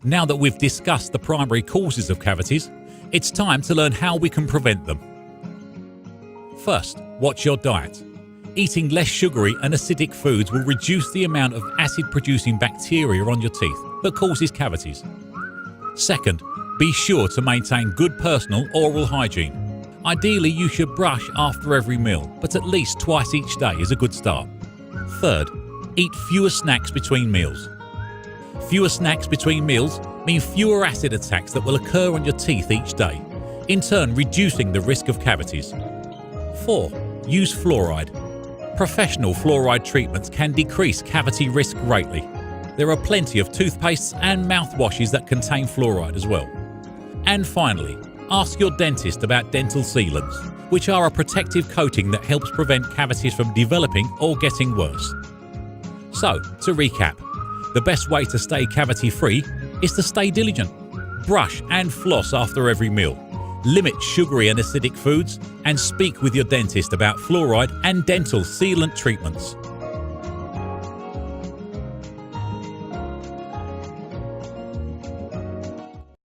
Now that we've discussed the primary causes of cavities, it's time to learn how we can prevent them. First, watch your diet. Eating less sugary and acidic foods will reduce the amount of acid-producing bacteria on your teeth that causes cavities. Second, be sure to maintain good personal oral hygiene. Ideally, you should brush after every meal, but at least twice each day is a good start. Third, eat fewer snacks between meals. Fewer snacks between meals mean fewer acid attacks that will occur on your teeth each day, in turn reducing the risk of cavities. 4. Use fluoride. Professional fluoride treatments can decrease cavity risk greatly. There are plenty of toothpastes and mouthwashes that contain fluoride as well. And finally, ask your dentist about dental sealants, which are a protective coating that helps prevent cavities from developing or getting worse. So, to recap, the best way to stay cavity-free is to stay diligent. Brush and floss after every meal. Limit sugary and acidic foods, and speak with your dentist about fluoride and dental sealant treatments.